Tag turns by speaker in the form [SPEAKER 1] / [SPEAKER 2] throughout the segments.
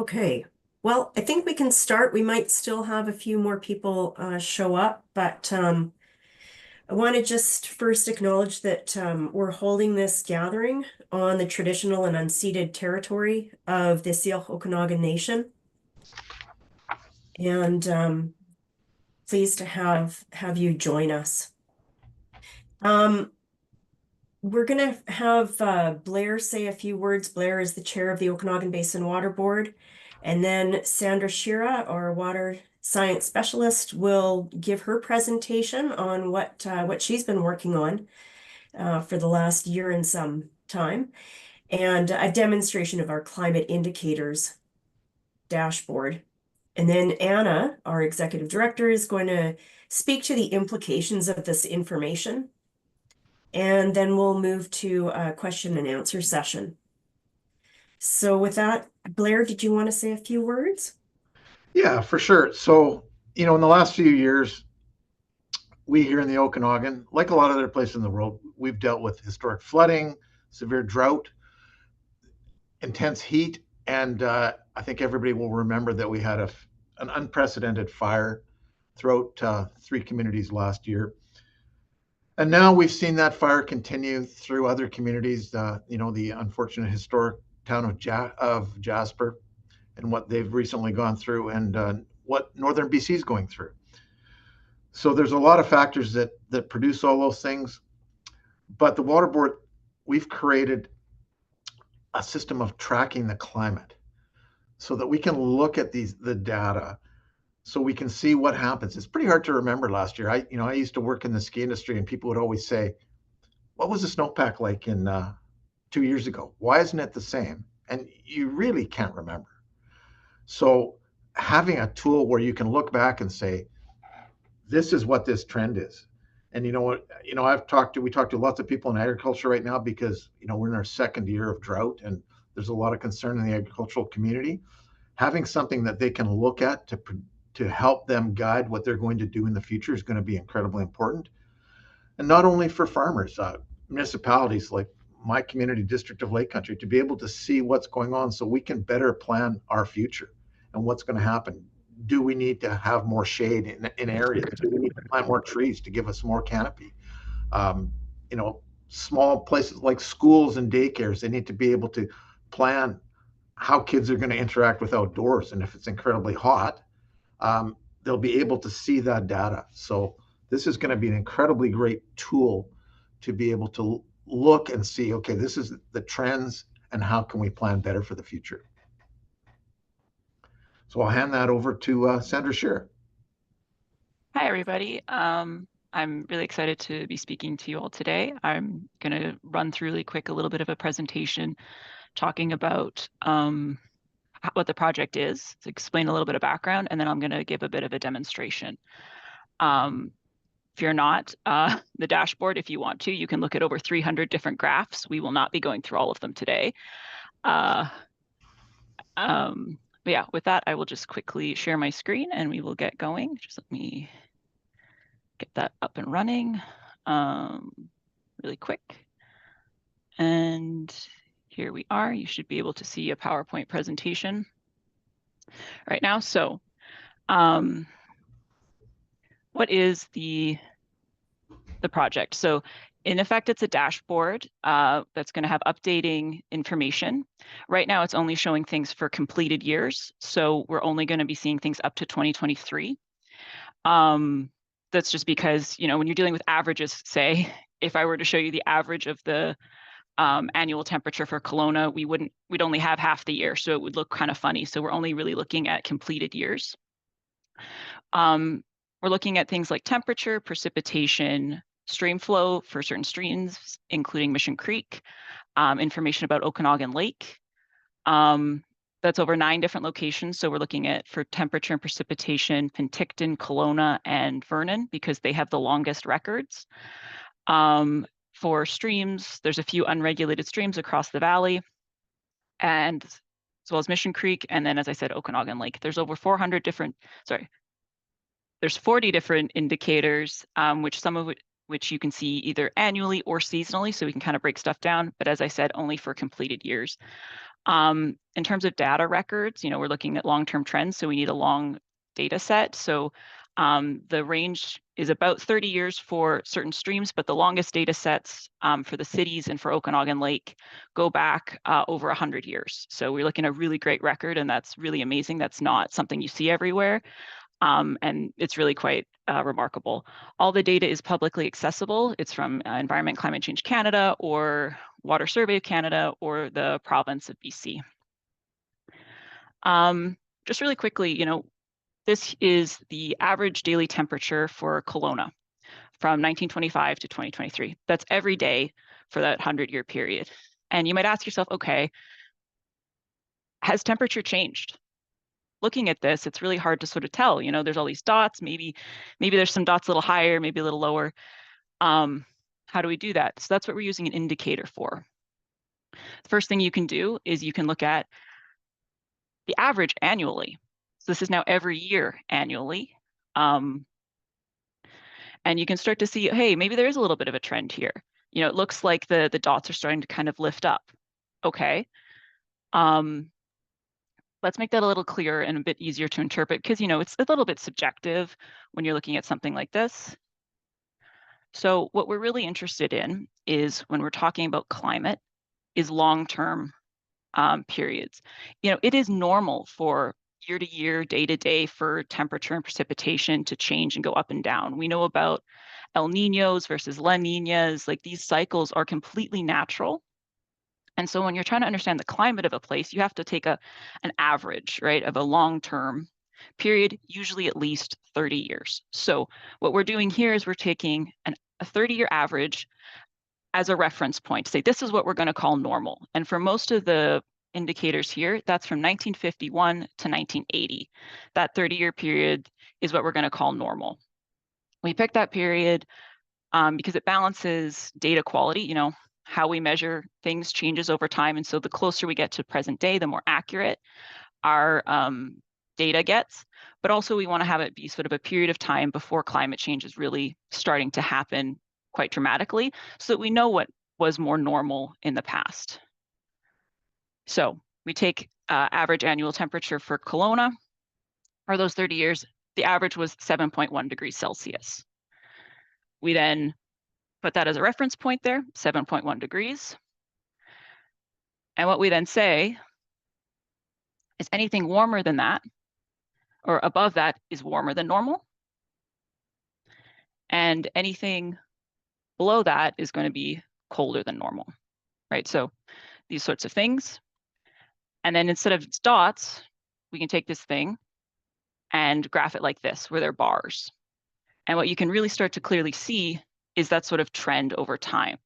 [SPEAKER 1] Okay, well, I think we can start. We might still have a few more people show up, but I want to just first acknowledge that we're holding this gathering on the traditional and unceded territory of the Syilx Okanagan Nation, and pleased to have you join us. We're going to have Blair say a few words. Blair is the chair of the Okanagan Basin Water Board. And then Sandra Shira, our water science specialist, will give her presentation on what she's been working on for the last year and some time, and a demonstration of our climate indicators dashboard. And then Anna, our executive director, is going to speak to the implications of this information. And then we'll move to a question and answer session. So with that, Blair, did you want to say a few words?
[SPEAKER 2] Yeah, for sure. So, in the last few years, we here in the Okanagan, like a lot of other places in the world, we've dealt with historic flooding, severe drought, intense heat, and I think everybody will remember that we had an unprecedented fire throughout three communities last year. And now we've seen that fire continue through other communities, the unfortunate historic town of Jasper and what they've recently gone through and what northern BC is going through. So there's a lot of factors that produce all those things. But the water board, we've created a system of tracking the climate so that we can look at the data so we can see what happens. It's pretty hard to remember last year. I used to work in the ski industry and people would always say, what was the snowpack like in 2 years ago? Why isn't it the same? And you really can't remember. So having a tool where you can look back and say, this is what this trend is. And we talked to lots of people in agriculture right now because, we're in our second year of drought and there's a lot of concern in the agricultural community. Having something that they can look at to help them guide what they're going to do in the future is going to be incredibly important. And not only for farmers, municipalities like my community district of Lake Country, to be able to see what's going on so we can better plan our future and what's going to happen. Do we need to have more shade in areas? Do we need to plant more trees to give us more canopy? Small places like schools and daycares, they need to be able to plan how kids are going to interact with outdoors. And if it's incredibly hot, they'll be able to see that data. So this is going to be an incredibly great tool to be able to look and see, okay, this is the trends and how can we plan better for the future. So I'll hand that over to Sandra Shearer.
[SPEAKER 3] Hi, everybody. I'm really excited to be speaking to you all today. I'm going to run through really quick a little bit of a presentation talking about what the project is, to explain a little bit of background, and then I'm going to give a bit of a demonstration. Fear not, the dashboard, if you want to, you can look at over 300 different graphs. We will not be going through all of them today. But yeah, with that, I will just quickly share my screen and we will get going. Just let me get that up and running really quick. And here we are. You should be able to see a PowerPoint presentation right now. So what is the project? So in effect, it's a dashboard that's going to have updating information. Right now, it's only showing things for completed years. So we're only going to be seeing things up to 2023. That's just because, when you're dealing with averages, say, if I were to show you the average of the annual temperature for Kelowna, we'd only have half the year. So it would look kind of funny. So we're only really looking at completed years. We're looking at things like temperature, precipitation, stream flow for certain streams, including Mission Creek, information about Okanagan Lake. That's over 9 different locations. So we're looking at, for temperature and precipitation, Penticton, Kelowna, and Vernon, because they have the longest records. For streams, there's a few unregulated streams across the valley, and as well as Mission Creek, and then, as I said, Okanagan Lake. There's over 40 different indicators, some of which you can see either annually or seasonally, so we can kind of break stuff down, but as I said, only for completed years. In terms of data records, we're looking at long-term trends, so we need a long data set. So the range is about 30 years for certain streams, but the longest data sets for the cities and for Okanagan Lake go back over 100 years. So we're looking at a really great record, and that's really amazing. That's not something you see everywhere. And it's really quite remarkable. All the data is publicly accessible. It's from Environment Climate Change Canada or Water Survey of Canada or the province of BC. Just really quickly, this is the average daily temperature for Kelowna from 1925 to 2023. That's every day for that 100-year period. And you might ask yourself, okay, has temperature changed? Looking at this, it's really hard to sort of tell. There's all these dots. Maybe there's some dots a little higher, maybe a little lower. How do we do that? So that's what we're using an indicator for. The first thing you can do is you can look at the average annually. So this is now every year annually. And you can start to see, hey, maybe there is a little bit of a trend here. It looks like the dots are starting to kind of lift up. Okay. Let's make that a little clearer and a bit easier to interpret because, it's a little bit subjective when you're looking at something like this. So what we're really interested in is when we're talking about climate is long-term periods. It is normal for year to year, day to day for temperature and precipitation to change and go up and down. We know about El Niños versus La Niñas, like these cycles are completely natural. And so when you're trying to understand the climate of a place, you have to take an average, right, of a long-term period, usually at least 30 years. So what we're doing here is we're taking a 30-year average as a reference point to say, this is what we're going to call normal. And for most of the indicators here, that's from 1951 to 1980. That 30-year period is what we're going to call normal. We picked that period because it balances data quality, how we measure things changes over time. And so the closer we get to present day, the more accurate our data gets. But also we want to have it be sort of a period of time before climate change is really starting to happen quite dramatically so that we know what was more normal in the past. So we take average annual temperature for Kelowna for those 30 years. The average was 7.1 degrees Celsius. We then put that as a reference point there, 7.1 degrees. And what we then say is anything warmer than that or above that is warmer than normal. And anything below that is going to be colder than normal, right? So these sorts of things. And then instead of dots, we can take this thing and graph it like this, where they're bars. And what you can really start to clearly see is that sort of trend over time.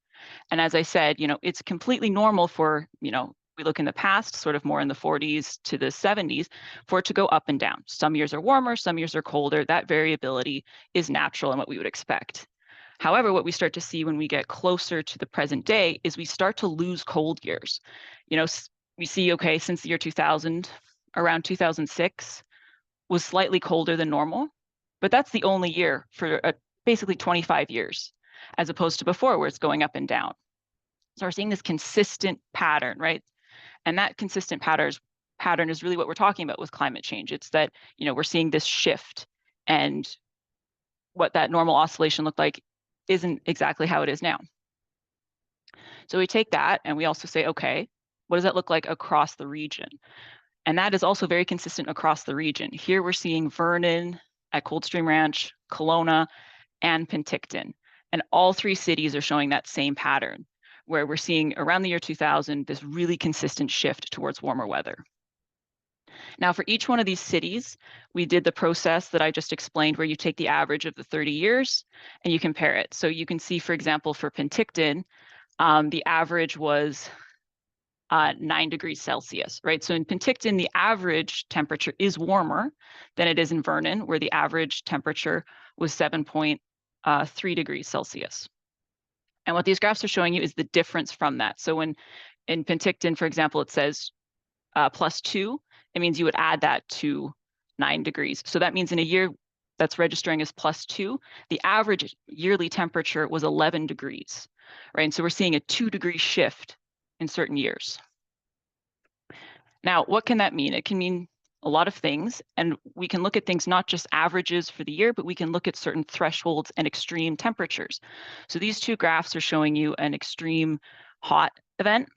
[SPEAKER 3] And as I said, it's completely normal for, we look in the past, sort of more in the 40s to the 70s, for it to go up and down. Some years are warmer, some years are colder. That variability is natural and what we would expect. However, what we start to see when we get closer to the present day is we start to lose cold years. We see, okay, since the year 2000, around 2006 was slightly colder than normal, but that's the only year for basically 25 years, as opposed to before where it's going up and down. So we're seeing this consistent pattern, right? And that consistent pattern is really what we're talking about with climate change. It's that, we're seeing this shift, and what that normal oscillation looked like isn't exactly how it is now. So we take that and we also say, okay, what does that look like across the region? And that is also very consistent across the region. Here we're seeing Vernon at Coldstream Ranch, Kelowna, and Penticton. And all three cities are showing that same pattern, where we're seeing around the year 2000, this really consistent shift towards warmer weather. Now, for each one of these cities, we did the process that I just explained, where you take the average of the 30 years and you compare it. So you can see, for example, for Penticton, the average was 9 degrees Celsius, right? So in Penticton, the average temperature is warmer than it is in Vernon, where the average temperature was 7.3 degrees Celsius. And what these graphs are showing you is the difference from that. So when in Penticton, for example, it says +2, it means you would add that to 9 degrees. So that means in a year that's registering as +2, the average yearly temperature was 11 degrees, right? And so we're seeing a 2-degree shift in certain years. Now, what can that mean? It can mean a lot of things, and we can look at things not just averages for the year, but we can look at certain thresholds and extreme temperatures. So these two graphs are showing you an extreme hot event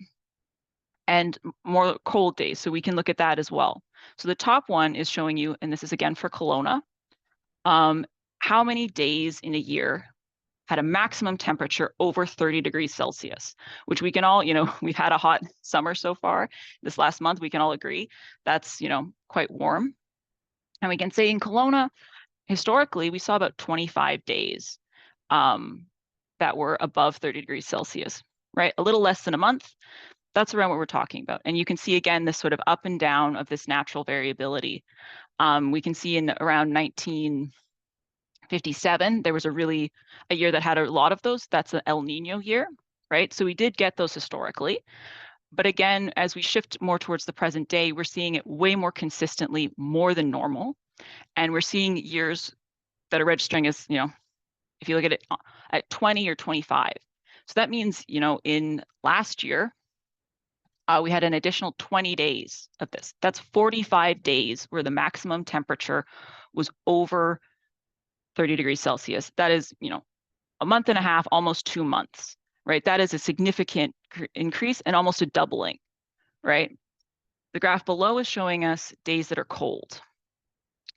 [SPEAKER 3] and more cold days. So we can look at that as well. So the top one is showing you, and this is again for Kelowna, how many days in a year had a maximum temperature over 30 degrees Celsius, which we can all, we've had a hot summer so far. This last month, we can all agree that's, quite warm. And we can say in Kelowna, historically, we saw about 25 days that were above 30 degrees Celsius, right? A little less than a month. That's around what we're talking about. And you can see, again, this sort of up and down of this natural variability. We can see in around 1957, there was a year that had a lot of those. That's an El Nino year, right? So we did get those historically. But again, as we shift more towards the present day, we're seeing it way more consistently, more than normal. And we're seeing years that are registering as, if you look at it at 20 or 25. So that means, in last year, we had an additional 20 days of this. That's 45 days where the maximum temperature was over 30 degrees Celsius. That is, a month and a half, almost 2 months, right? That is a significant increase and almost a doubling, right? The graph below is showing us days that are cold.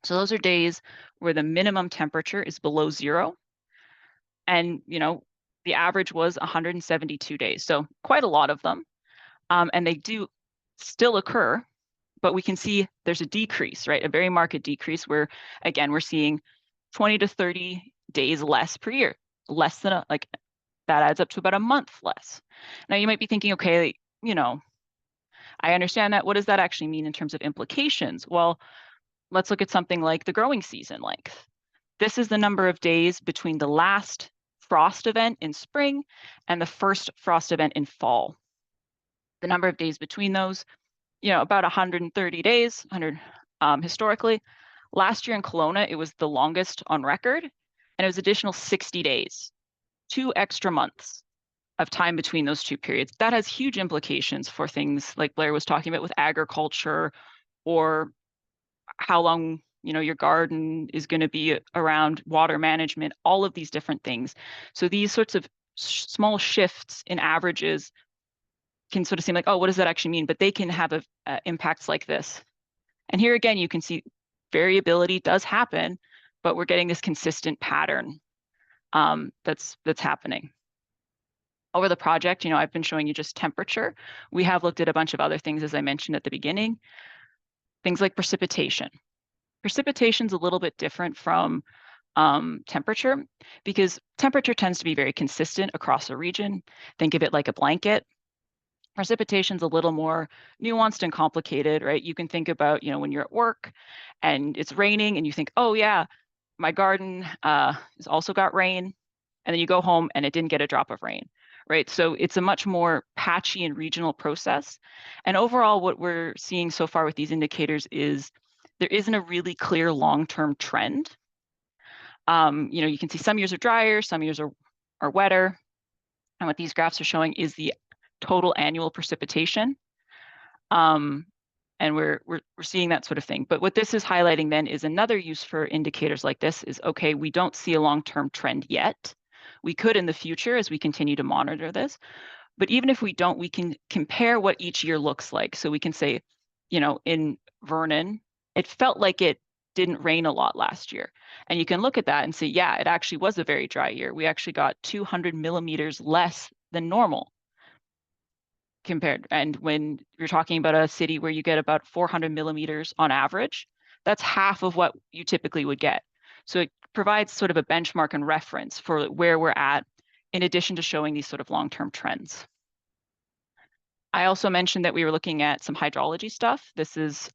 [SPEAKER 3] So those are days where the minimum temperature is below zero. And, the average was 172 days. So quite a lot of them. And they do still occur, but we can see there's a decrease, right? A very marked decrease where, again, we're seeing 20 to 30 days less per year, less than that adds up to about a month less. Now you might be thinking, okay, I understand that. What does that actually mean in terms of implications? Well, let's look at something like the growing season length. This is the number of days between the last frost event in spring and the first frost event in fall. The number of days between those, about 130 days, historically. Last year in Kelowna, it was the longest on record, and it was additional 60 days, 2 extra months of time between those two periods. That has huge implications for things like Blair was talking about with agriculture, or how long your garden is going to be around, water management, all of these different things. So these sorts of small shifts in averages can sort of seem like, oh, what does that actually mean? But they can have impacts like this. And here again, you can see variability does happen, but we're getting this consistent pattern that's happening. Over the project, I've been showing you just temperature. We have looked at a bunch of other things, as I mentioned at the beginning, things like precipitation. Precipitation's a little bit different from temperature, because temperature tends to be very consistent across a region. Think of it like a blanket. Precipitation's a little more nuanced and complicated, right? You can think about, when you're at work and it's raining and you think, oh yeah, my garden has also got rain. And then you go home and it didn't get a drop of rain, right? So it's a much more patchy and regional process. And overall, what we're seeing so far with these indicators is there isn't a really clear long-term trend. You can see some years are drier, some years are wetter. And what these graphs are showing is the total annual precipitation. And we're seeing that sort of thing. But what this is highlighting then is another use for indicators like this is, okay, we don't see a long-term trend yet. We could in the future as we continue to monitor this. But even if we don't, we can compare what each year looks like. So we can say, in Vernon, it felt like it didn't rain a lot last year. And you can look at that and say, yeah, it actually was a very dry year. We actually got 200 millimeters less than normal compared. And when you're talking about a city where you get about 400 millimeters on average, that's half of what you typically would get. So it provides sort of a benchmark and reference for where we're at, in addition to showing these sort of long-term trends. I also mentioned that we were looking at some hydrology stuff. This is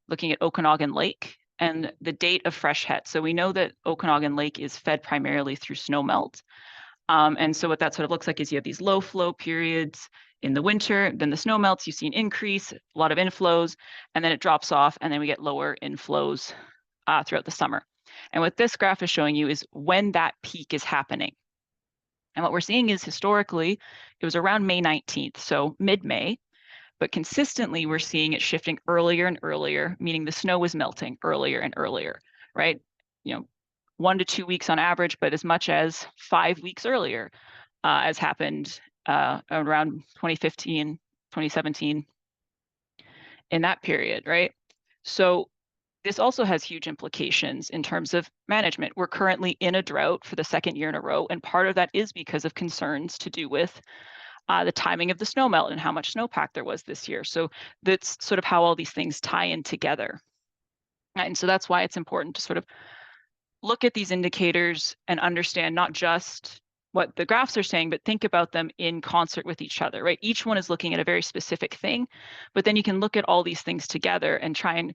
[SPEAKER 3] looking at Okanagan Lake and the date of fresh het. So we know that Okanagan Lake is fed primarily through snowmelt. And so what that sort of looks like is you have these low flow periods in the winter, then the snow melts, you see an increase, a lot of inflows, and then it drops off, and then we get lower inflows throughout the summer. And what this graph is showing you is when that peak is happening. And what we're seeing is historically, it was around May 19th, so mid-May. but consistently we're seeing it shifting earlier and earlier, meaning the snow is melting earlier and earlier, right? 1 to 2 weeks on average, but as much as 5 weeks earlier, as happened around 2015, 2017, in that period, right? So this also has huge implications in terms of management. We're currently in a drought for the second year in a row, and part of that is because of concerns to do with the timing of the snow melt and how much snowpack there was this year. So that's sort of how all these things tie in together. And so that's why it's important to sort of look at these indicators and understand not just what the graphs are saying, but think about them in concert with each other, right? Each one is looking at a very specific thing, but then you can look at all these things together and try and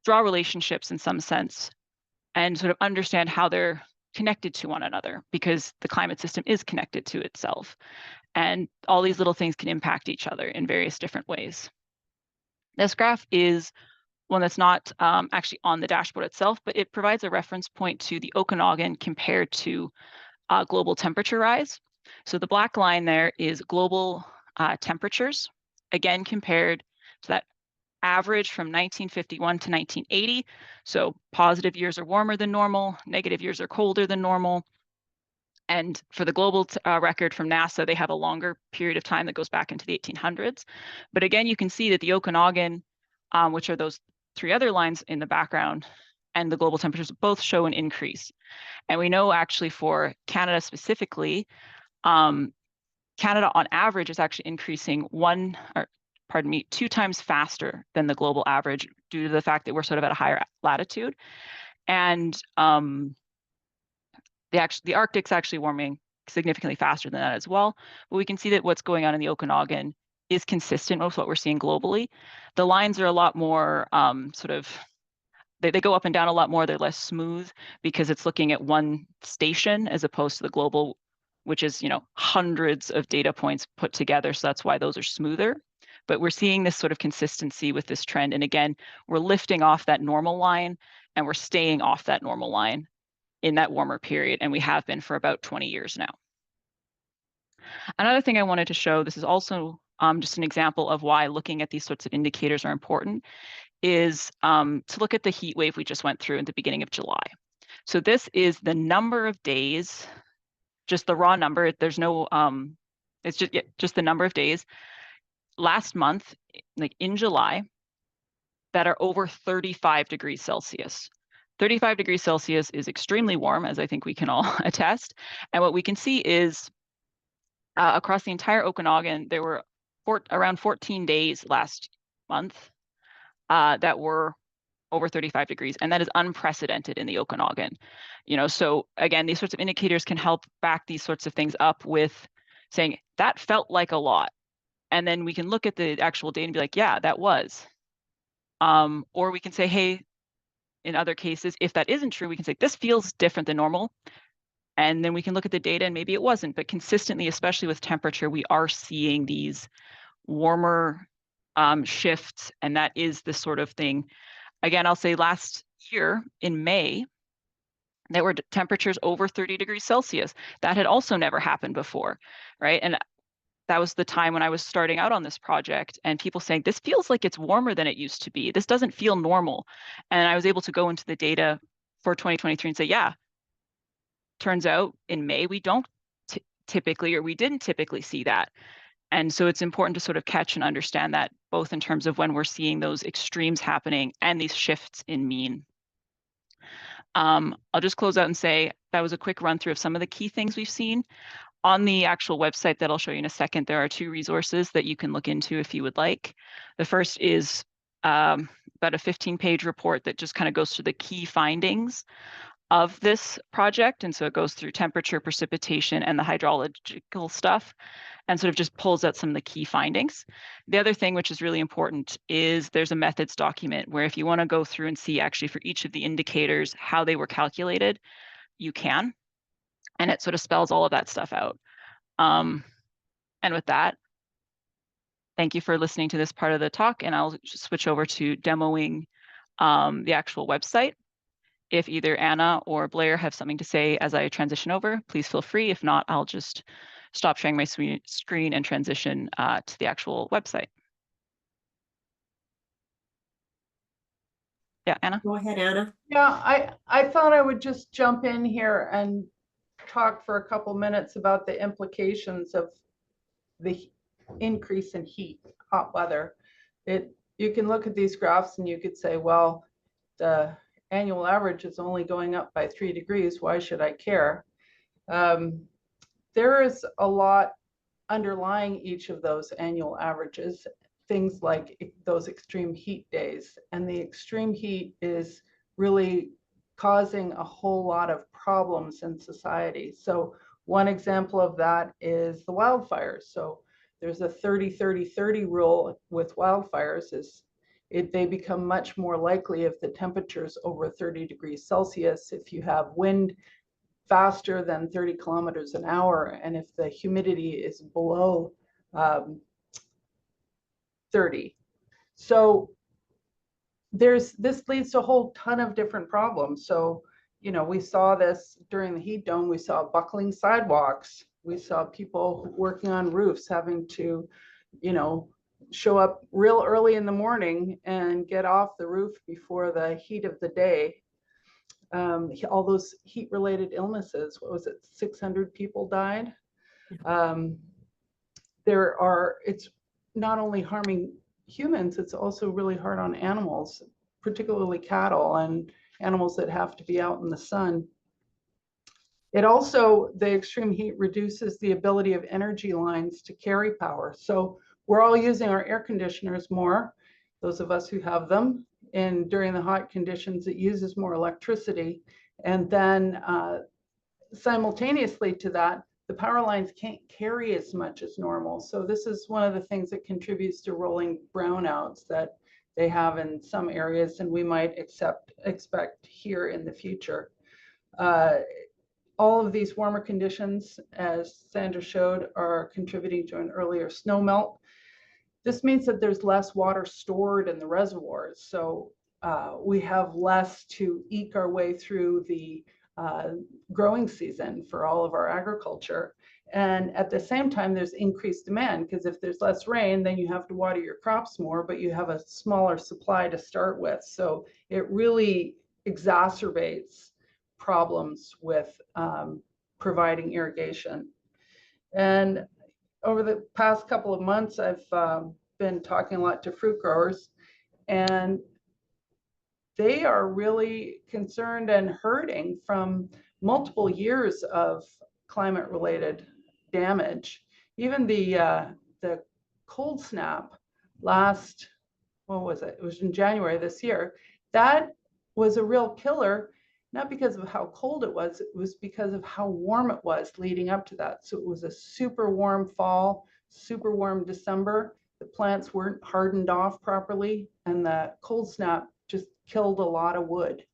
[SPEAKER 3] draw relationships in some sense and sort of understand how they're connected to one another, because the climate system is connected to itself. And all these little things can impact each other in various different ways. This graph is one that's not actually on the dashboard itself, but it provides a reference point to the Okanagan compared to global temperature rise. So the black line there is global temperatures, again, compared to that average from 1951 to 1980. So positive years are warmer than normal, negative years are colder than normal. And for the global record from NASA, they have a longer period of time that goes back into the 1800s. But again, you can see that the Okanagan, which are those 3 other lines in the background, and the global temperatures both show an increase. And we know actually for Canada specifically, Canada on average is actually increasing 2 times faster than the global average due to the fact that we're sort of at a higher latitude. And the Arctic's actually warming significantly faster than that as well. But we can see that what's going on in the Okanagan is consistent with what we're seeing globally. The lines are a lot more they go up and down a lot more. They're less smooth because it's looking at one station as opposed to the global, which is, hundreds of data points put together. So that's why those are smoother. But we're seeing this sort of consistency with this trend. And again, we're lifting off that normal line and we're staying off that normal line in that warmer period. And we have been for about 20 years now. Another thing I wanted to show, this is also just an example of why looking at these sorts of indicators are important, is to look at the heat wave we just went through at the beginning of July. So this is the number of days, just the raw number. There's no, it's just the number of days last month, like in July, that are over 35 degrees Celsius. 35 degrees Celsius is extremely warm, as I think we can all attest. And what we can see is across the entire Okanagan, there were around 14 days last month that were over 35 degrees, and that is unprecedented in the Okanagan. So again, these sorts of indicators can help back these sorts of things up with saying that felt like a lot, and then we can look at the actual data and be like, yeah, that was. Or we can say, hey, in other cases, if that isn't true, we can say this feels different than normal, and then we can look at the data and maybe it wasn't. But consistently, especially with temperature, we are seeing these warmer shifts, and that is the sort of thing. Again, I'll say last year in May, there were temperatures over 30 degrees Celsius. That had also never happened before, right? And that was the time when I was starting out on this project, and people saying, this feels like it's warmer than it used to be. This doesn't feel normal. And I was able to go into the data for 2023 and say, yeah, turns out in May, we don't typically, or we didn't typically see that. And so it's important to sort of catch and understand that, both in terms of when we're seeing those extremes happening and these shifts in mean. I'll just close out and say that was a quick run through of some of the key things we've seen. On the actual website that I'll show you in a second, there are 2 resources that you can look into if you would like. The first is about a 15-page report that just kind of goes through the key findings of this project. And so it goes through temperature, precipitation, and the hydrological stuff, and sort of just pulls out some of the key findings. The other thing, which is really important, is there's a methods document where if you want to go through and see actually for each of the indicators how they were calculated, you can. And it sort of spells all of that stuff out. And with that, thank you for listening to this part of the talk, and I'll just switch over to demoing the actual website. If either Anna or Blair have something to say as I transition over, please feel free. If not, I'll just stop sharing my screen and transition to the actual website. Yeah, Anna?
[SPEAKER 1] Go ahead, Anna.
[SPEAKER 4] Yeah, I thought I would just jump in here and talk for a couple minutes about the implications of the increase in heat, hot weather. You can look at these graphs and you could say, well, the annual average is only going up by 3 degrees. Why should I care? There is a lot underlying each of those annual averages, things like those extreme heat days. And the extreme heat is really causing a whole lot of problems in society. So one example of that is the wildfires. So there's a 30-30-30 rule with wildfires. They become much more likely if the temperature's over 30 degrees Celsius, if you have wind faster than 30 kilometers an hour, and if the humidity is below 30. So this leads to a whole ton of different problems. So, you know, we saw this during the heat dome. We saw buckling sidewalks. We saw people working on roofs having to, you know, show up real early in the morning and get off the roof before the heat of the day. All those heat-related illnesses, what was it, 600 people died? It's not only harming humans, it's also really hard on animals, particularly cattle and animals that have to be out in the sun. It also, the extreme heat reduces the ability of energy lines to carry power. So we're all using our air conditioners more, those of us who have them. And during the hot conditions, it uses more electricity. And then simultaneously to that, the power lines can't carry as much as normal. So this is one of the things that contributes to rolling brownouts that they have in some areas, and we might expect here in the future. All of these warmer conditions, as Sandra showed, are contributing to an earlier snow melt. This means that there's less water stored in the reservoirs. So we have less to eke our way through the growing season for all of our agriculture. And at the same time, there's increased demand, because if there's less rain, then you have to water your crops more, but you have a smaller supply to start with. So it really exacerbates problems with providing irrigation. And over the past couple of months, I've been talking a lot to fruit growers, and they are really concerned and hurting from multiple years of climate-related damage. Even the cold snap last, what was it? It was in January this year. That was a real killer, not because of how cold it was because of how warm it was leading up to that. So it was a super warm fall, super warm December. The plants weren't hardened off properly, and the cold snap just killed a lot of wood.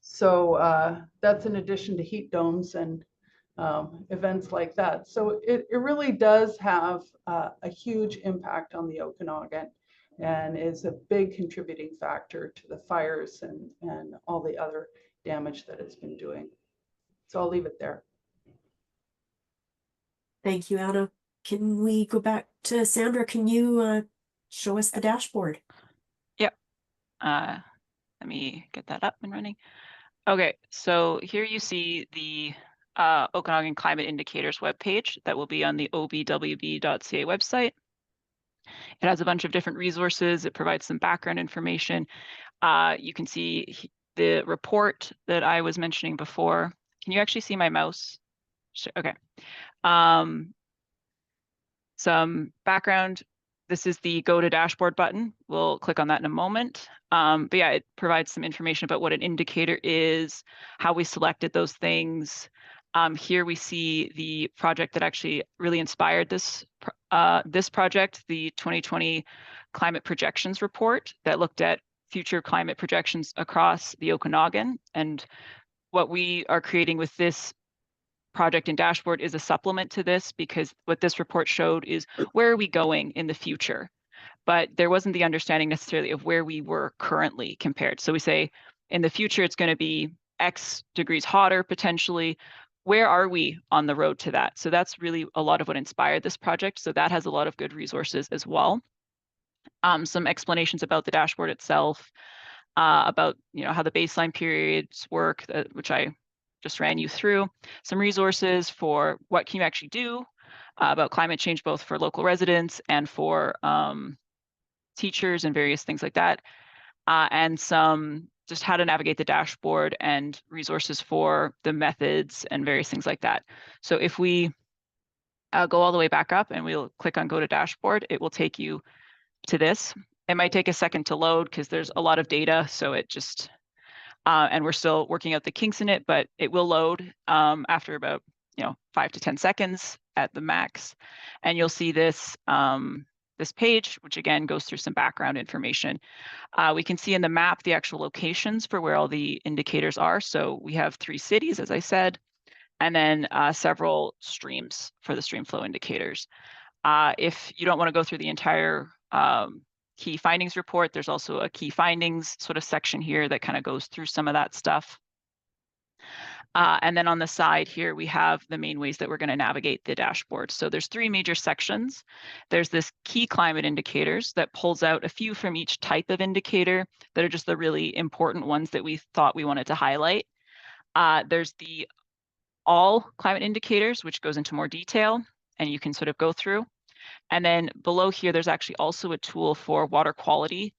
[SPEAKER 4] So that's in addition to heat domes and events like that. So it really does have a huge impact on the Okanagan, and is a big contributing factor to the fires and all the other damage that it's been doing. So I'll leave it there.
[SPEAKER 1] Thank you, Anna. Can we go back to Sandra? Can you show us the dashboard?
[SPEAKER 3] Yep. Let me get that up and running. Okay, so here you see the Okanagan Climate Indicators webpage that will be on the OBWB.ca website. It has a bunch of different resources. It provides some background information. You can see the report that I was mentioning before. Can you actually see my mouse? Okay. Some background. This is the Go to Dashboard button. We'll click on that in a moment. But yeah, it provides some information about what an indicator is, how we selected those things. Here we see the project that actually really inspired this project, the 2020 Climate Projections Report that looked at future climate projections across the Okanagan. And what we are creating with this project and dashboard is a supplement to this, because what this report showed is where are we going in the future, but there wasn't the understanding necessarily of where we were currently compared. So we say in the future it's going to be X degrees hotter potentially. Where are we on the road to that? So that's really a lot of what inspired this project. So that has a lot of good resources as well. Some explanations about the dashboard itself. about how the baseline periods work, which I just ran you through. Some resources for what can you actually do about climate change, both for local residents and for teachers and various things like that, and some just how to navigate the dashboard and resources for the methods and various things like that. So if we go all the way back up and we'll click on go to dashboard, it will take you to this. It might take a second to load because there's a lot of data, so it just and we're still working out the kinks in it, but it will load after about 5 to 10 seconds at the max, and you'll see this this page, which again goes through some background information. We can see in the map the actual locations for where all the indicators are. So we have 3 cities, as I said, and then several streams for the stream flow indicators. If you don't want to go through the entire key findings report, there's also a key findings sort of section here that kind of goes through some of that stuff. And then on the side here, we have the main ways that we're going to navigate the dashboard. So there's 3 major sections. There's this key climate indicators that pulls out a few from each type of indicator that are just the really important ones that we thought we wanted to highlight. There's the all climate indicators, which goes into more detail, and you can sort of go through. And then below here, there's actually also a tool for water quality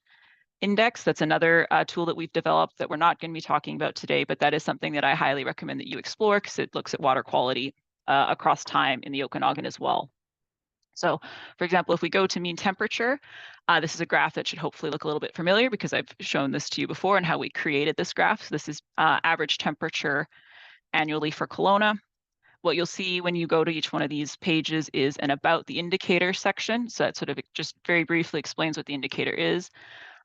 [SPEAKER 3] index. That's another tool that we've developed that we're not going to be talking about today, but that is something that I highly recommend that you explore because it looks at water quality across time in the Okanagan as well. So, for example, if we go to mean temperature, this is a graph that should hopefully look a little bit familiar because I've shown this to you before and how we created this graph. So this is average temperature annually for Kelowna. What you'll see when you go to each one of these pages is an about the indicator section. So that sort of just very briefly explains what the indicator is.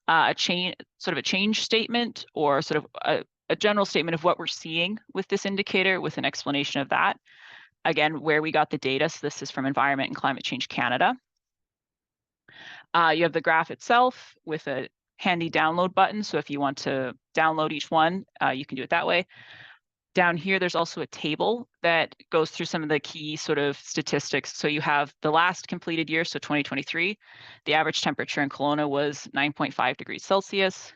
[SPEAKER 3] A change statement or sort of a general statement of what we're seeing with this indicator with an explanation of that. Again, where we got the data. So this is from Environment and Climate Change Canada. You have the graph itself with a handy download button. So if you want to download each one, you can do it that way. Down here, there's also a table that goes through some of the key sort of statistics. So you have the last completed year, so 2023, the average temperature in Kelowna was 9.5 degrees Celsius.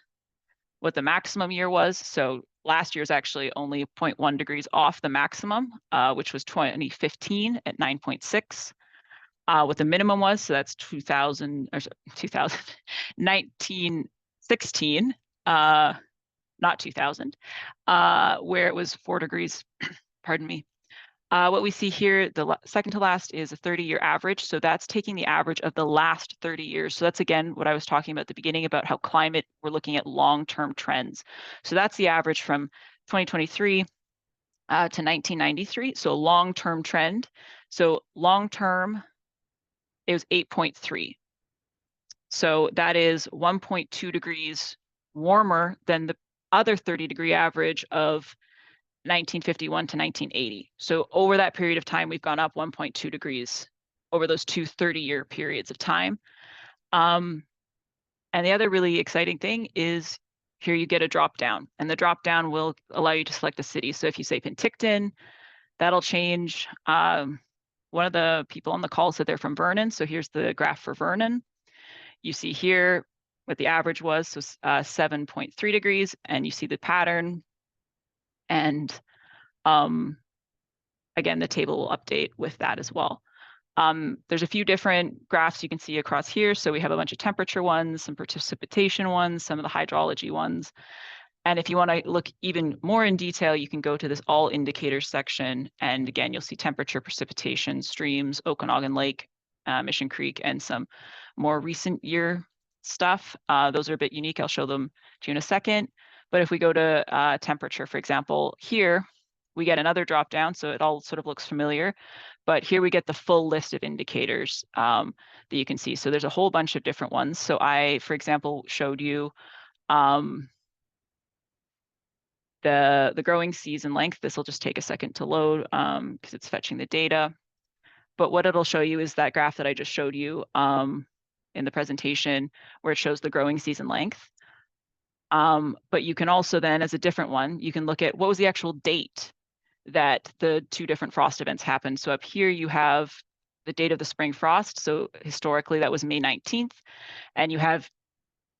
[SPEAKER 3] What the maximum year was, so last year's actually only 0.1 degrees off the maximum, which was 2015 at 9.6. What the minimum was, so that's 1916. Not 2000, where it was 4 degrees, pardon me. What we see here, the second to last is a 30-year average. So that's taking the average of the last 30 years. So that's, again, what I was talking about at the beginning about how climate, we're looking at long-term trends. So that's the average from 2023 to 1993. So long-term trend. So long-term, it was 8.3. So that is 1.2 degrees warmer than the other 30-degree average of 1951 to 1980. So over that period of time, we've gone up 1.2 degrees over those 2 30-year periods of time. And the other really exciting thing is here you get a drop down, and the drop down will allow you to select a city. So if you say Penticton, that'll change. One of the people on the call said they're from Vernon. So here's the graph for Vernon. You see here what the average was, so 7.3 degrees, and you see the pattern. And again, the table will update with that as well. There's a few different graphs you can see across here. So we have a bunch of temperature ones, some precipitation ones, some of the hydrology ones. And if you want to look even more in detail, you can go to this all indicators section. And again, you'll see temperature, precipitation, streams, Okanagan Lake, Mission Creek, and some more recent year stuff. Those are a bit unique. I'll show them to you in a second. But if we go to temperature, for example, here we get another drop down. So it all sort of looks familiar. But here we get the full list of indicators that you can see. So there's a whole bunch of different ones. So I, for example, showed you the growing season length. This will just take a second to load because it's fetching the data. But what it'll show you is that graph that I just showed you in the presentation where it shows the growing season length. But you can also then, as a different one, you can look at what was the actual date that the 2 different frost events happened. So up here you have the date of the spring frost. So historically that was May 19th. And you have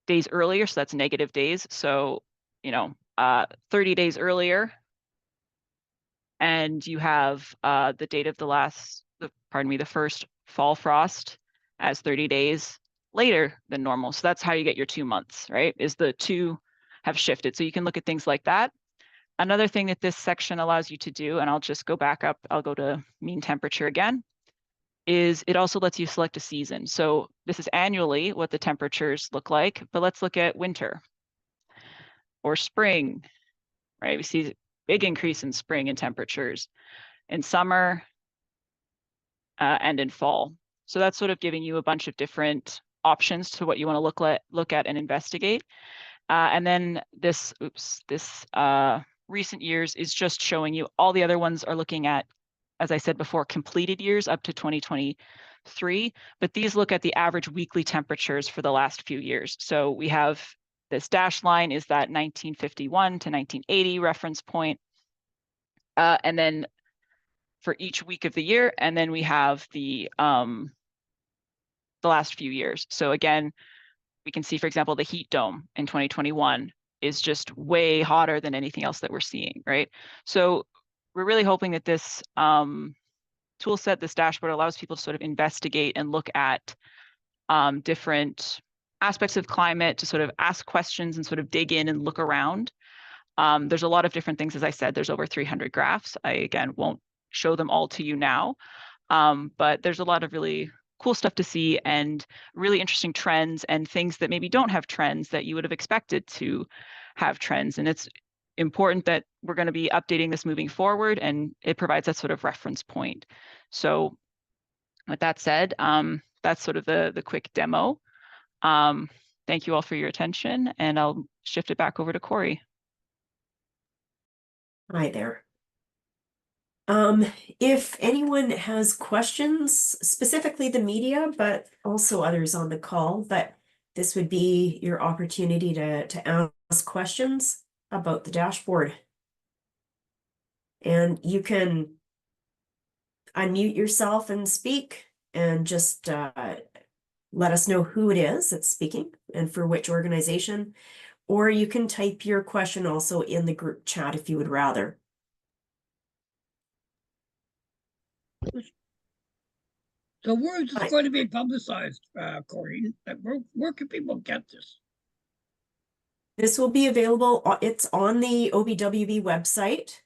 [SPEAKER 3] days earlier, so that's negative days. So, 30 days earlier, and you have the date of the first fall frost as 30 days later than normal. So that's how you get your 2 months, right? Is the two have shifted. So you can look at things like that. Another thing that this section allows you to do, and I'll just go back up, I'll go to mean temperature again, is it also lets you select a season. So this is annually what the temperatures look like, but let's look at winter or spring, right? We see a big increase in spring in temperatures, in summer, and in fall. So that's sort of giving you a bunch of different options to what you want to look at and investigate. And then this recent years is just showing you. All the other ones are looking at, as I said before, completed years up to 2023, but these look at the average weekly temperatures for the last few years. So we have this dashed line is that 1951 to 1980 reference point. And then for each week of the year, and then we have the last few years. So again, we can see, for example, the heat dome in 2021 is just way hotter than anything else that we're seeing, right? So we're really hoping that this tool set, this dashboard, allows people to sort of investigate and look at different aspects of climate, to sort of ask questions and sort of dig in and look around. There's a lot of different things, as I said, there's over 300 graphs. I, again, won't show them all to you now, but there's a lot of really cool stuff to see and really interesting trends and things that maybe don't have trends that you would have expected to have trends. And it's important that we're going to be updating this moving forward, and it provides that sort of reference point. So with that said, that's sort of the quick demo. Thank you all for your attention, and I'll shift it back over to Corey.
[SPEAKER 1] Hi there. If anyone has questions, specifically the media, but also others on the call, but this would be your opportunity to ask questions about the dashboard. And you can unmute yourself and speak, and just let us know who it is that's speaking and for which organization, or you can type your question also in the group chat if you would rather.
[SPEAKER 5] So where is this going to be publicized, Corey? Where can people get this?
[SPEAKER 1] This will be available, it's on the OBWB website,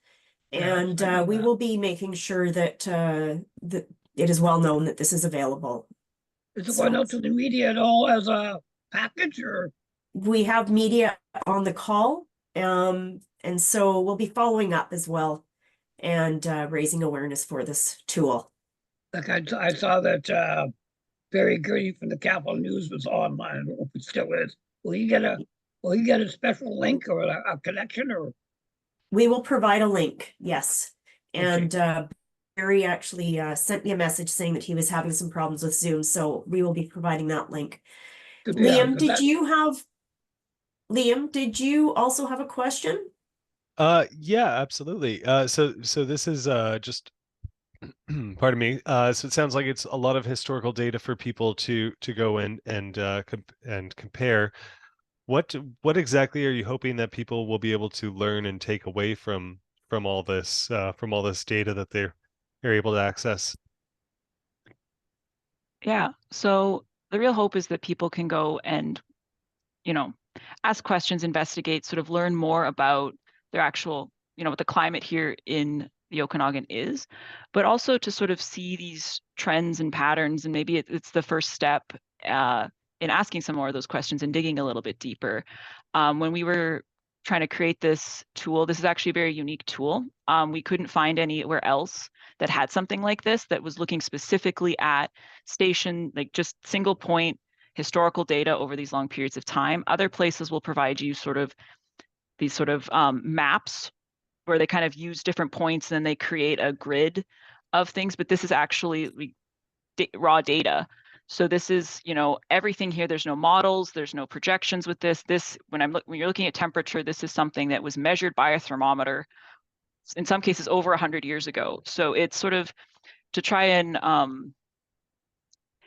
[SPEAKER 1] and we will be making sure that that it is well known that this is available.
[SPEAKER 5] Is it going out to the media at all as a package, or?
[SPEAKER 1] We have media on the call, and so we'll be following up as well and raising awareness for this tool.
[SPEAKER 5] Like I saw that Barry Gertie from the Capital News was online. I don't know if it still is. Will you get a special link or a connection, or?
[SPEAKER 1] We will provide a link, yes. And
[SPEAKER 5] Okay.
[SPEAKER 1] Barry actually sent me a message saying that he was having some problems with Zoom, so we will be providing that link. Liam, did you also have a question?
[SPEAKER 6] Yeah, absolutely. So this is just pardon me. So it sounds like it's a lot of historical data for people to go in and compare. What exactly are you hoping that people will be able to learn and take away from all this data that they're able to access?
[SPEAKER 3] Yeah, so the real hope is that people can go and, ask questions, investigate, sort of learn more about their actual, what the climate here in the Okanagan is, but also to sort of see these trends and patterns. And maybe it's the first step in asking some more of those questions and digging a little bit deeper. When we were trying to create this tool, this is actually a very unique tool. We couldn't find anywhere else that had something like this that was looking specifically at like just single point historical data over these long periods of time. Other places will provide you these maps where they kind of use different points and then they create a grid of things, but this is actually raw data. So this is, everything here. There's no models, there's no projections with this. When you're looking at temperature, this is something that was measured by a thermometer, in some cases over 100 years ago. So it's sort of to try and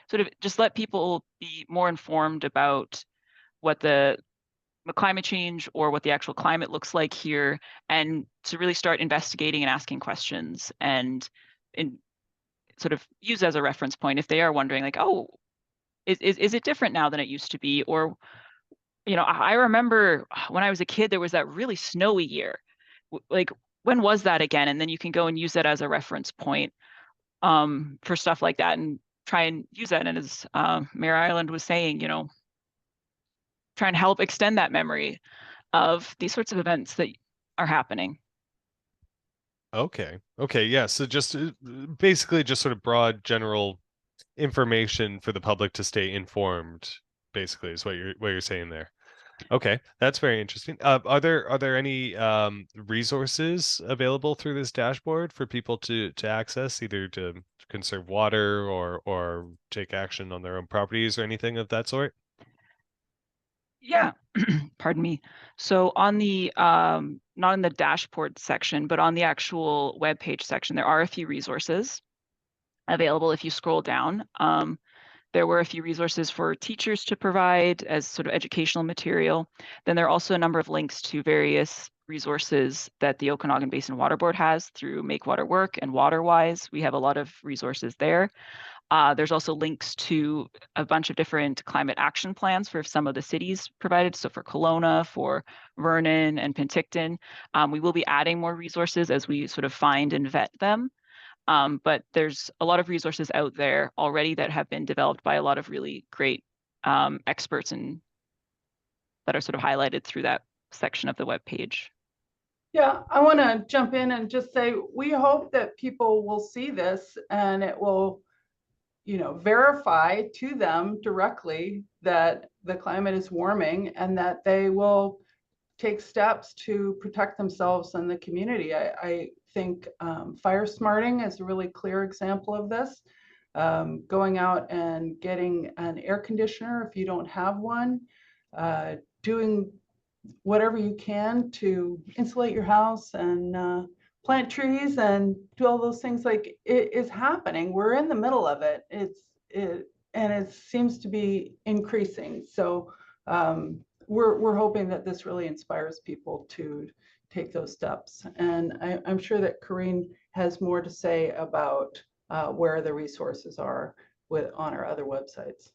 [SPEAKER 3] sort of just let people be more informed about what the climate change or what the actual climate looks like here, and to really start investigating and asking questions, and sort of use as a reference point if they are wondering, like, oh, is it different now than it used to be? Or, you know, I remember when I was a kid, there was that really snowy year. Like, when was that again? And then you can go and use that as a reference point for stuff like that, and try and use that. And as Mayor Ireland was saying, you know, try and help extend that memory of these sorts of events that are happening.
[SPEAKER 6] Okay. Okay. Yeah. So just basically just sort of broad general information for the public to stay informed, basically, is what you're saying there. Okay, that's very interesting. Are there any resources available through this dashboard for people to access, either to conserve water or take action on their own properties or anything of that sort?
[SPEAKER 3] Yeah, pardon me. So on the not in the dashboard section, but on the actual web page section, there are a few resources available if you scroll down. There were a few resources for teachers to provide as sort of educational material. Then there are also a number of links to various resources that the Okanagan Basin Water Board has through Make Water Work and WaterWise. We have a lot of resources there. There's also links to a bunch of different climate action plans for some of the cities provided. So for Kelowna, for Vernon and Penticton, we will be adding more resources as we sort of find and vet them. But there's a lot of resources out there already that have been developed by a lot of really great experts and that are sort of highlighted through that section of the web page.
[SPEAKER 4] Yeah, I want to jump in and just say, we hope that people will see this and it will, you know, verify to them directly that the climate is warming, and that they will take steps to protect themselves and the community. I think fire smarting is a really clear example of this. Going out and getting an air conditioner if you don't have one, doing whatever you can to insulate your house and plant trees and do all those things. Like, it is happening. We're in the middle of it. And it seems to be increasing. So we're hoping that this really inspires people to take those steps. And I'm sure that Corinne has more to say about where the resources are on our other websites.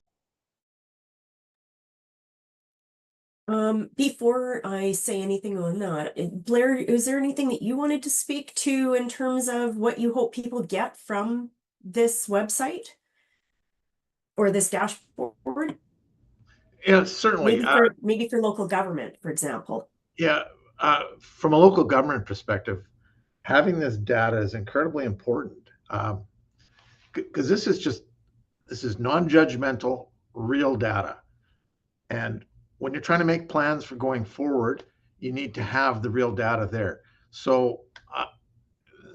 [SPEAKER 1] Before I say anything on that, Blair, is there anything that you wanted to speak to in terms of what you hope people get from this website or this dashboard?
[SPEAKER 2] Yeah, certainly.
[SPEAKER 1] Maybe for local government, for example.
[SPEAKER 2] Yeah, from a local government perspective, having this data is incredibly important, because this is non-judgmental, real data. And when you're trying to make plans for going forward, you need to have the real data there. So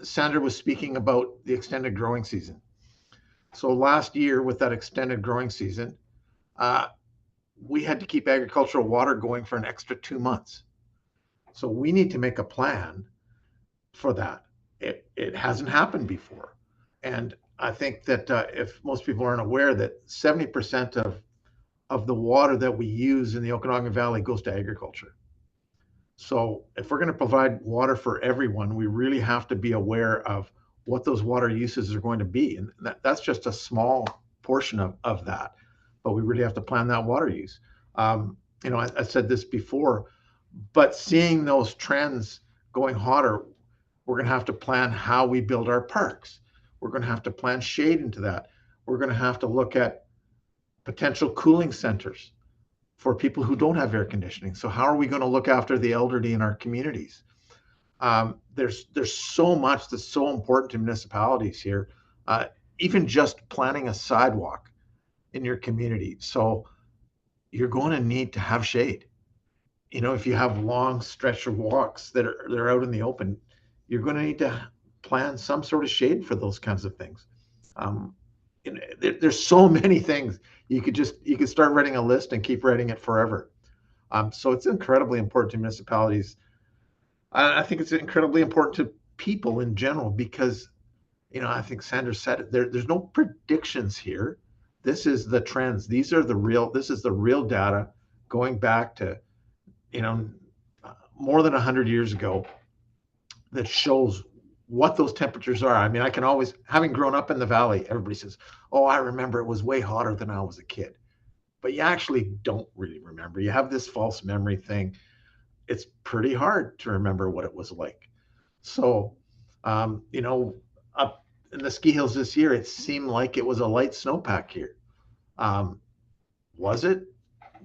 [SPEAKER 2] Sandra was speaking about the extended growing season. So last year, with that extended growing season, we had to keep agricultural water going for an extra 2 months. So we need to make a plan for that. It hasn't happened before. And I think that if most people aren't aware, that 70% of the water that we use in the Okanagan Valley goes to agriculture. So if we're going to provide water for everyone, we really have to be aware of what those water uses are going to be. And that's just a small portion of that. But we really have to plan that water use. You know, I said this before, but seeing those trends going hotter, we're going to have to plan how we build our parks. We're going to have to plan shade into that. We're going to have to look at potential cooling centers for people who don't have air conditioning. So how are we going to look after the elderly in our communities? There's so much that's so important to municipalities here. Even just planning a sidewalk in your community. So you're going to need to have shade. You know, if you have long stretch of walks that are out in the open, you're going to need to plan some sort of shade for those kinds of things. There's so many things. You could start writing a list and keep writing it forever. So it's incredibly important to municipalities. I think it's incredibly important to people in general, because, you know, I think Sandra said it, there's no predictions here. This is the trends. This is the real data going back to, more than 100 years ago that shows what those temperatures are. I mean, I can always, having grown up in the valley, everybody says, oh, I remember it was way hotter than I was a kid. But you actually don't really remember. You have this false memory thing. It's pretty hard to remember what it was like. So, up in the ski hills this year, it seemed like it was a light snowpack here. Was it?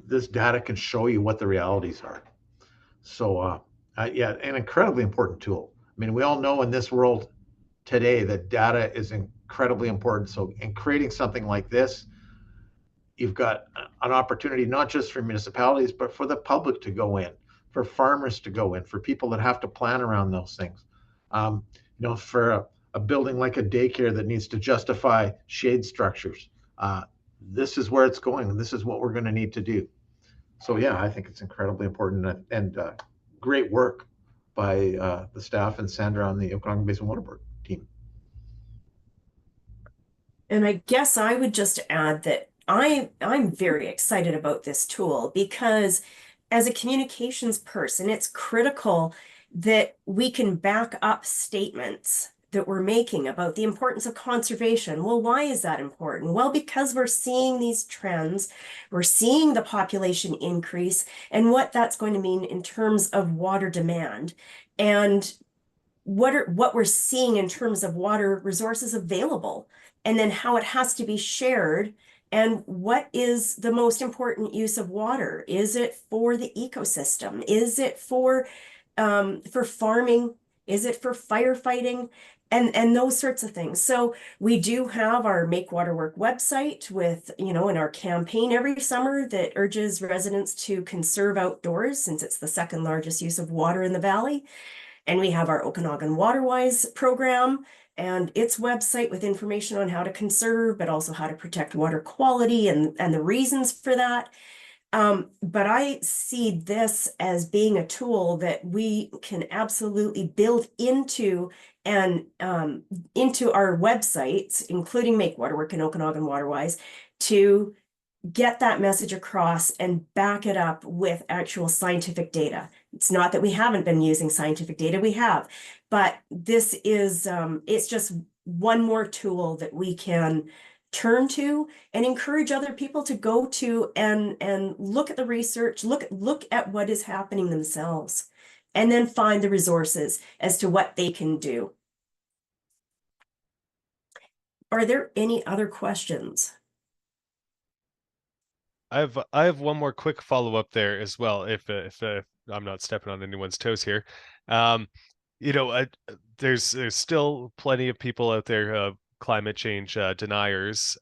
[SPEAKER 2] This data can show you what the realities are. So, yeah, an incredibly important tool. I mean, we all know in this world today that data is incredibly important. So in creating something like this, you've got an opportunity not just for municipalities, but for the public to go in, for farmers to go in, for people that have to plan around those things. For a building like a daycare that needs to justify shade structures, this is where it's going, and this is what we're going to need to do. So yeah, I think it's incredibly important, and great work by the staff and Sandra on the Okanagan Basin Water Board team.
[SPEAKER 1] And I guess I would just add that I'm very excited about this tool because as a communications person, it's critical that we can back up statements that we're making about the importance of conservation. Well, why is that important? Well, because we're seeing these trends, we're seeing the population increase and what that's going to mean in terms of water demand and what we're seeing in terms of water resources available, and then how it has to be shared. And what is the most important use of water? Is it for the ecosystem? Is it for farming? Is it for firefighting? And those sorts of things. So we do have our Make Water Work website with, in our campaign every summer that urges residents to conserve outdoors since it's the second largest use of water in the valley. And we have our Okanagan Waterwise program and its website with information on how to conserve, but also how to protect water quality and the reasons for that. But I see this as being a tool that we can absolutely build into into our websites, including Make Water Work and Okanagan Waterwise, to get that message across and back it up with actual scientific data. It's not that we haven't been using scientific data, we have, but this is, it's just one more tool that we can turn to and encourage other people to go to and look at the research, look at what is happening themselves, and then find the resources as to what they can do. Are there any other questions?
[SPEAKER 6] I have one more quick follow-up there as well, if I'm not stepping on anyone's toes here. There's still plenty of people out there, climate change deniers,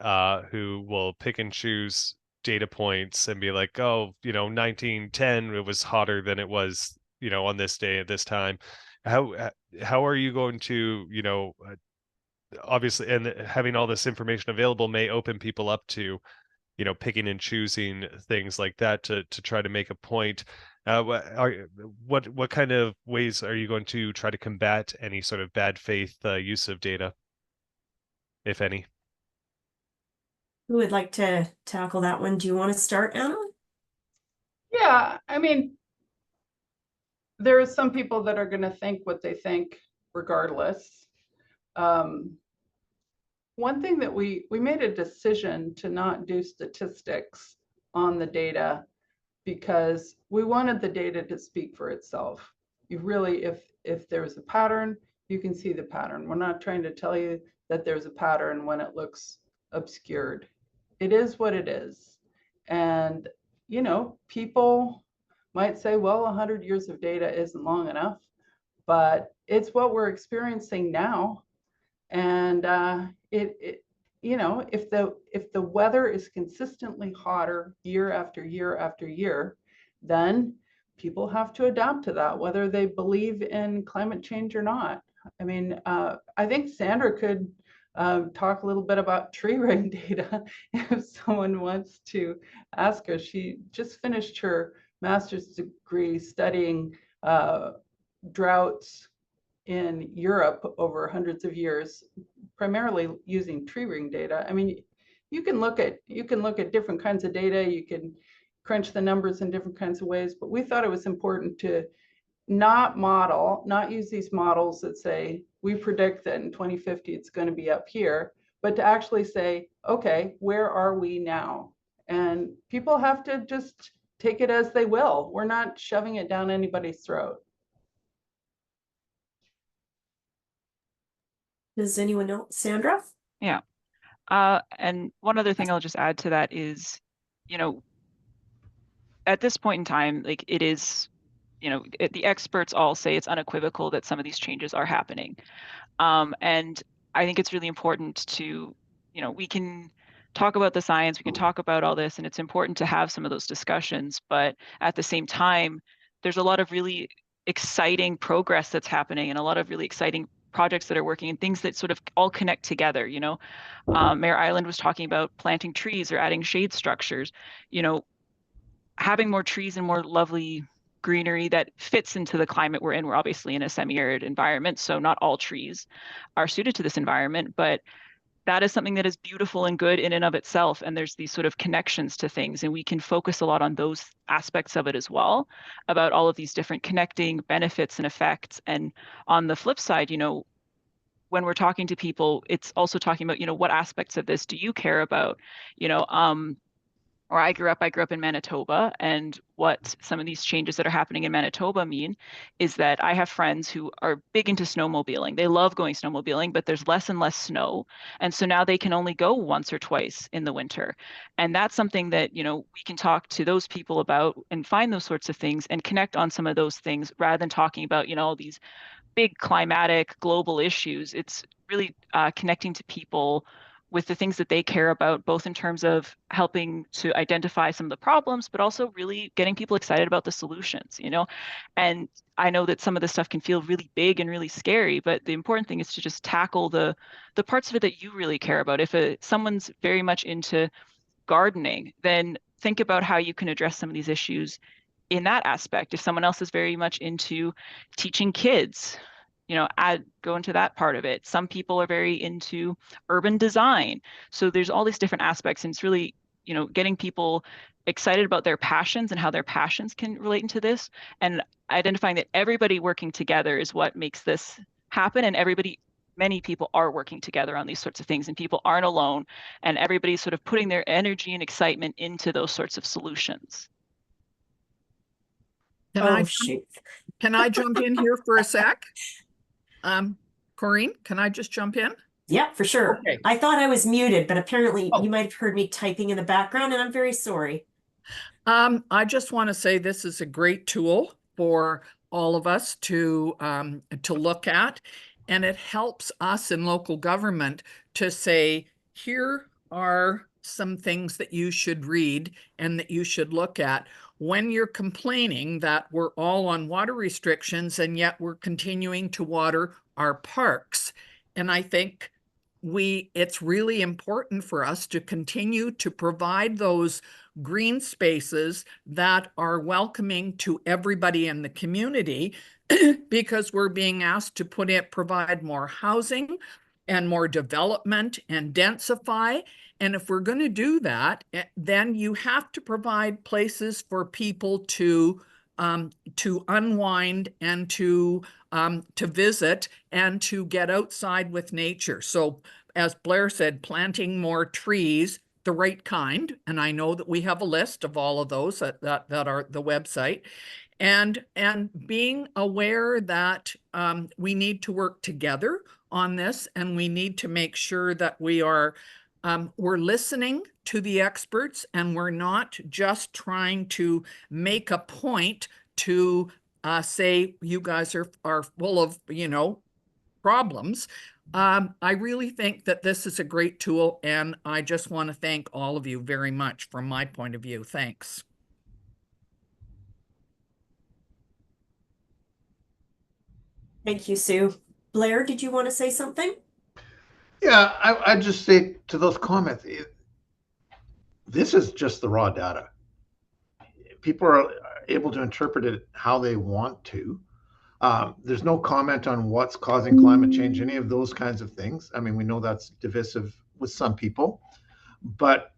[SPEAKER 6] who will pick and choose data points and be like, oh, 1910 it was hotter than it was, on this day at this time. How are you going to, obviously, and having all this information available may open people up to, picking and choosing things like that to try to make a point. What kind of ways are you going to try to combat any sort of bad faith use of data, if any?
[SPEAKER 1] Who would like to tackle that one? Do you want to start, Anna?
[SPEAKER 4] Yeah, I mean, there are some people that are going to think what they think regardless. One thing that we made a decision to not do statistics on the data because we wanted the data to speak for itself. You really, if there's a pattern, you can see the pattern. We're not trying to tell you that there's a pattern when it looks obscured. It is what it is. And, people might say, well, 100 years of data isn't long enough, but it's what we're experiencing now. And if the weather is consistently hotter year after year after year, then people have to adapt to that, whether they believe in climate change or not. I mean, I think Sandra could talk a little bit about tree ring data if someone wants to ask her. She just finished her master's degree studying droughts in Europe over hundreds of years, primarily using tree ring data. I mean, you can look at different kinds of data. You can crunch the numbers in different kinds of ways, but we thought it was important to not use these models that say, we predict that in 2050 it's going to be up here, but to actually say, okay, where are we now? And people have to just take it as they will. We're not shoving it down anybody's throat.
[SPEAKER 1] Does anyone else? Sandra?
[SPEAKER 3] Yeah. And one other thing I'll just add to that is, at this point in time, like it is, the experts all say it's unequivocal that some of these changes are happening. And I think it's really important to, we can talk about the science, we can talk about all this, and it's important to have some of those discussions. But at the same time, there's a lot of really exciting progress that's happening and a lot of really exciting projects that are working and things that sort of all connect together. Mayor Island was talking about planting trees or adding shade structures, having more trees and more lovely greenery that fits into the climate we're in. We're obviously in a semi-arid environment, so not all trees are suited to this environment, but that is something that is beautiful and good in and of itself. And there's these sort of connections to things, and we can focus a lot on those aspects of it as well, about all of these different connecting benefits and effects. And on the flip side, when we're talking to people, it's also talking about, what aspects of this do you care about? Or I grew up in Manitoba, and what some of these changes that are happening in Manitoba mean is that I have friends who are big into snowmobiling. They love going snowmobiling, but there's less and less snow. And so now they can only go once or twice in the winter. And that's something that, we can talk to those people about and find those sorts of things and connect on some of those things rather than talking about, all these big climatic global issues. It's really connecting to people with the things that they care about, both in terms of helping to identify some of the problems, but also really getting people excited about the solutions, And I know that some of this stuff can feel really big and really scary, but the important thing is to just tackle the parts of it that you really care about. If someone's very much into gardening, then think about how you can address some of these issues in that aspect. If someone else is very much into teaching kids, go into that part of it. Some people are very into urban design. So there's all these different aspects, and it's really, getting people excited about their passions and how their passions can relate into this, and identifying that everybody working together is what makes this happen. And many people are working together on these sorts of things, and people aren't alone, and everybody's sort of putting their energy and excitement into those sorts of solutions.
[SPEAKER 1] Shoot.
[SPEAKER 7] Can I jump in here for a sec? Corinne, can I just jump in?
[SPEAKER 1] Yeah, for sure.
[SPEAKER 7] Okay.
[SPEAKER 1] I thought I was muted, but apparently you might have heard me typing in the background, and I'm very sorry.
[SPEAKER 7] I just want to say this is a great tool for all of us to look at, and it helps us in local government to say, here are some things that you should read and that you should look at when you're complaining that we're all on water restrictions and yet we're continuing to water our parks. And I think it's really important for us to continue to provide those green spaces that are welcoming to everybody in the community, because we're being asked to provide more housing and more development and densify. And if we're going to do that, then you have to provide places for people to unwind and to visit and to get outside with nature. So as Blair said, planting more trees, the right kind. And I know that we have a list of all of those that are the website. And being aware that we need to work together on this, and we need to make sure that we're listening to the experts, and we're not just trying to make a point to say you guys are full of problems. I really think that this is a great tool, and I just want to thank all of you very much from my point of view. Thanks.
[SPEAKER 1] Thank you, Sue. Blair, did you want to say something?
[SPEAKER 2] Yeah, I just say to those comments, this is just the raw data. People are able to interpret it how they want to. There's no comment on what's causing climate change, any of those kinds of things. I mean, we know that's divisive with some people, but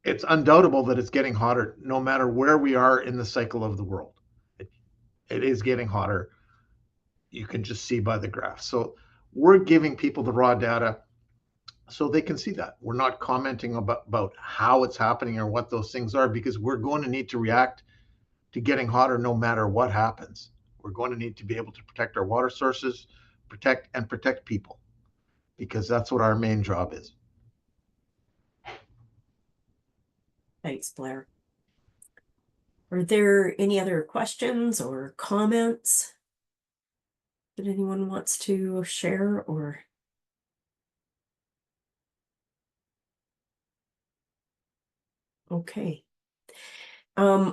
[SPEAKER 2] it's undoubtable that it's getting hotter no matter where we are in the cycle of the world. It is getting hotter. You can just see by the graph. So we're giving people the raw data so they can see that. We're not commenting about how it's happening or what those things are, because we're going to need to react to getting hotter no matter what happens. We're going to need to be able to protect our water sources, protect people, because that's what our main job is.
[SPEAKER 1] Thanks, Blair. Are there any other questions or comments that anyone wants to share or? Okay.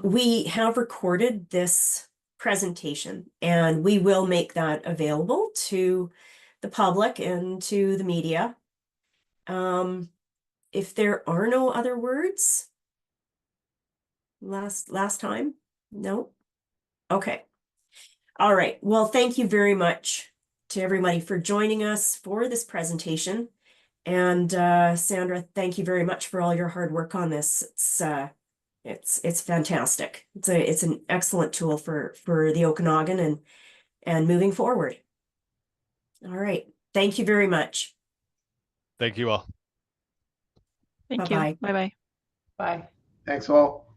[SPEAKER 1] We have recorded this presentation and we will make that available to the public and to the media. If there are no other words, last time? No? Okay. All right. Well, thank you very much to everybody for joining us for this presentation. And Sandra, thank you very much for all your hard work on this. It's fantastic. It's an excellent tool for the Okanagan and moving forward. All right. Thank you very much.
[SPEAKER 6] Thank you all.
[SPEAKER 3] Thank you.
[SPEAKER 1] Bye-bye.
[SPEAKER 3] Bye-bye.
[SPEAKER 4] Bye.
[SPEAKER 2] Thanks all.